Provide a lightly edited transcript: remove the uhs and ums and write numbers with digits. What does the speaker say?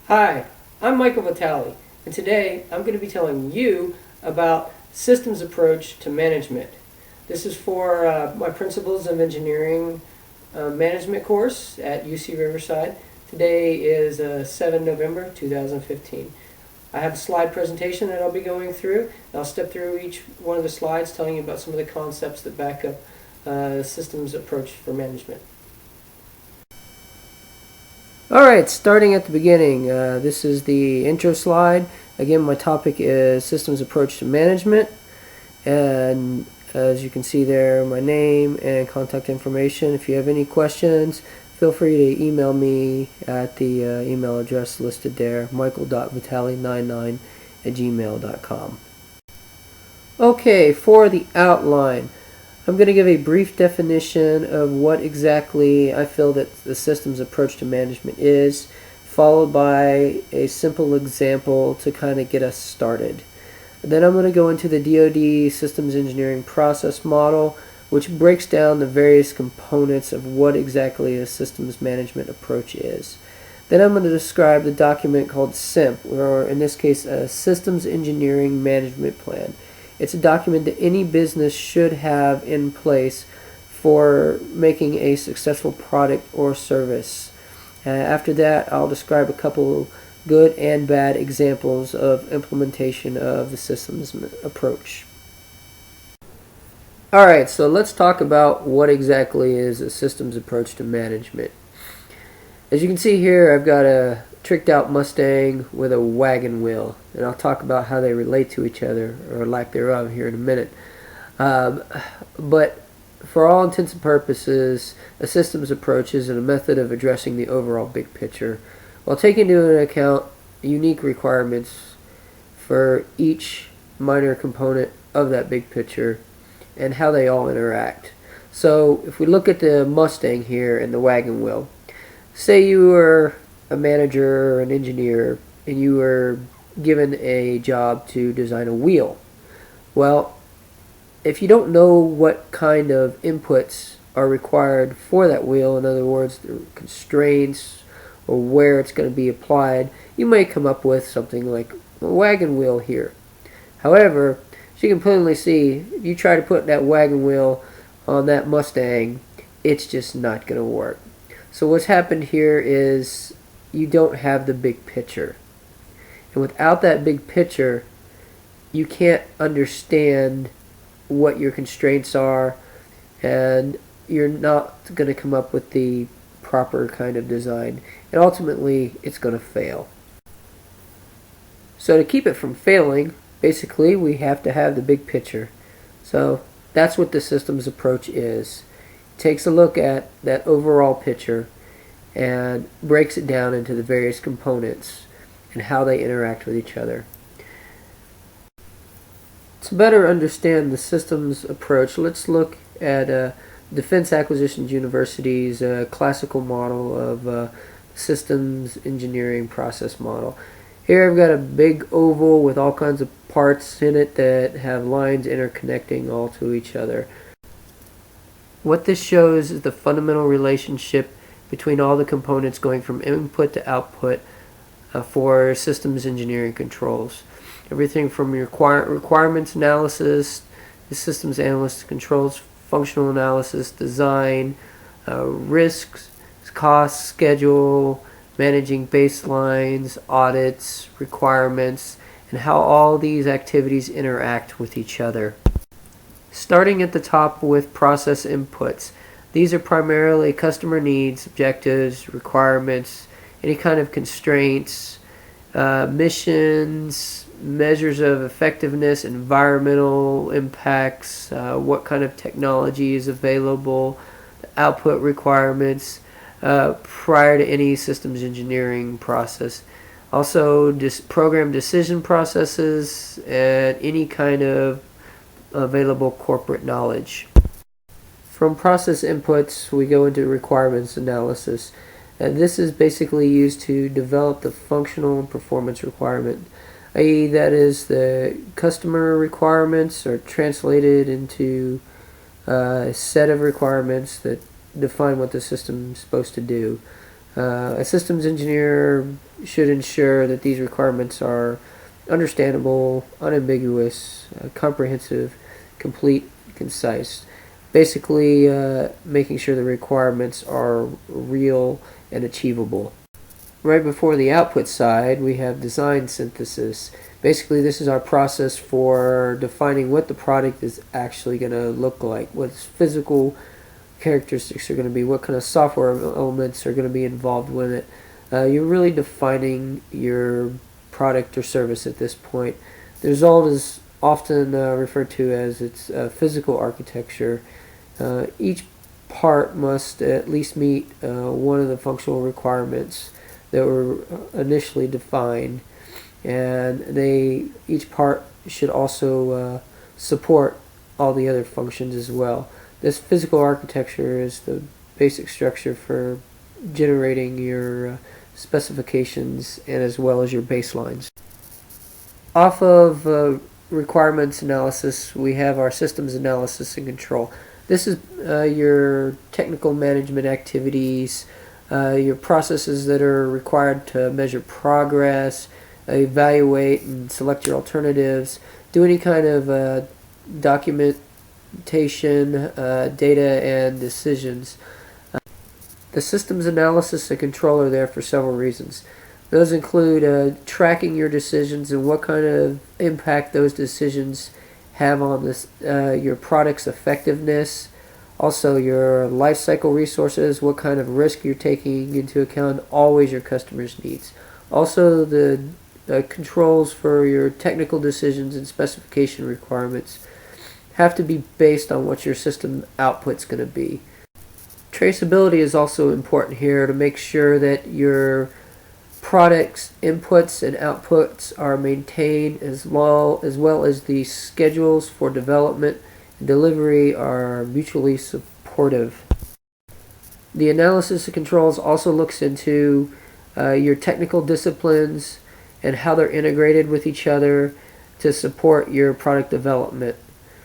Hi, I'm Michael Vitale, and today I'm going to be telling you about systems approach to management. This is for my Principles of Engineering Management course at UC Riverside. Today is 7 November 2015. I have a slide presentation that I'll be going through, and I'll step through each one of the slides telling you about some of the concepts that back up systems approach for management. Alright, starting at the beginning, this is the intro slide. Again, my topic is systems approach to management, and as you can see there, my name and contact information. If you have any questions, feel free to email me at the email address listed there, michael.vitale99@gmail.com. Okay, for the outline, I'm going to give a brief definition of what exactly I feel that the systems approach to management is, followed by a simple example to kind of get us started. Then I'm going to go into the DoD systems engineering process model, which breaks down the various components of what exactly a systems management approach is. Then I'm going to describe the document called SIMP, or in this case a systems engineering management plan. It's a document that any business should have in place for making a successful product or service. After that, I'll describe a couple good and bad examples of implementation of the systems approach. Alright, so let's talk about what exactly is a systems approach to management. As you can see here, I've got a tricked out Mustang with a wagon wheel, and I'll talk about how they relate to each other, or lack thereof, here in a minute. But for all intents and purposes, a systems approach is a method of addressing the overall big picture while taking into account unique requirements for each minor component of that big picture and how they all interact. So if we look at the Mustang here and the wagon wheel, say you were a manager or an engineer and you were given a job to design a wheel. Well, if you don't know what kind of inputs are required for that wheel, in other words, the constraints or where it's going to be applied, you may come up with something like a wagon wheel here. However, as you can plainly see, if you try to put that wagon wheel on that Mustang, it's just not going to work. So what's happened here is you don't have the big picture. And without that big picture, you can't understand what your constraints are, and you're not going to come up with the proper kind of design. And ultimately, it's going to fail. So to keep it from failing, basically, we have to have the big picture. So that's what the systems approach is. It takes a look at that overall picture and breaks it down into the various components and how they interact with each other. To better understand the systems approach, let's look at Defense Acquisitions University's classical model of systems engineering process model. Here I've got a big oval with all kinds of parts in it that have lines interconnecting all to each other. What this shows is the fundamental relationship between all the components going from input to output for systems engineering controls. Everything from your requirements analysis, the systems analyst controls, functional analysis, design, risks, cost, schedule, managing baselines, audits, requirements, and how all these activities interact with each other. Starting at the top with process inputs. These are primarily customer needs, objectives, requirements, any kind of constraints, missions, measures of effectiveness, environmental impacts, what kind of technology is available, output requirements prior to any systems engineering process. Also, program decision processes and any kind of available corporate knowledge. From process inputs, we go into requirements analysis. And this is basically used to develop the functional and performance requirement, i.e. that is the customer requirements are translated into a set of requirements that define what the system is supposed to do. A systems engineer should ensure that these requirements are understandable, unambiguous, comprehensive, complete, concise. Basically, making sure the requirements are real and achievable. Right before the output side, we have design synthesis. Basically, this is our process for defining what the product is actually going to look like, what its physical characteristics are going to be, what kind of software elements are going to be involved with it. You're really defining your product or service at this point. The result is often referred to as its physical architecture. Each part must at least meet one of the functional requirements that were initially defined, and each part should also support all the other functions as well. This physical architecture is the basic structure for generating your specifications and as well as your baselines. Off of requirements analysis, we have our systems analysis and control. This is your technical management activities, your processes that are required to measure progress, evaluate and select your alternatives, do any kind of documentation, data, and decisions. The systems analysis and control are there for several reasons. Those include tracking your decisions and what kind of impact those decisions have on your product's effectiveness. Also, your life cycle resources, what kind of risk you're taking into account, always your customers' needs. Also, the controls for your technical decisions and specification requirements have to be based on what your system output's going to be. Traceability is also important here to make sure that your product's inputs and outputs are maintained as well as the schedules for development and delivery are mutually supportive. The analysis of controls also looks into your technical disciplines and how they're integrated with each other to support your product development.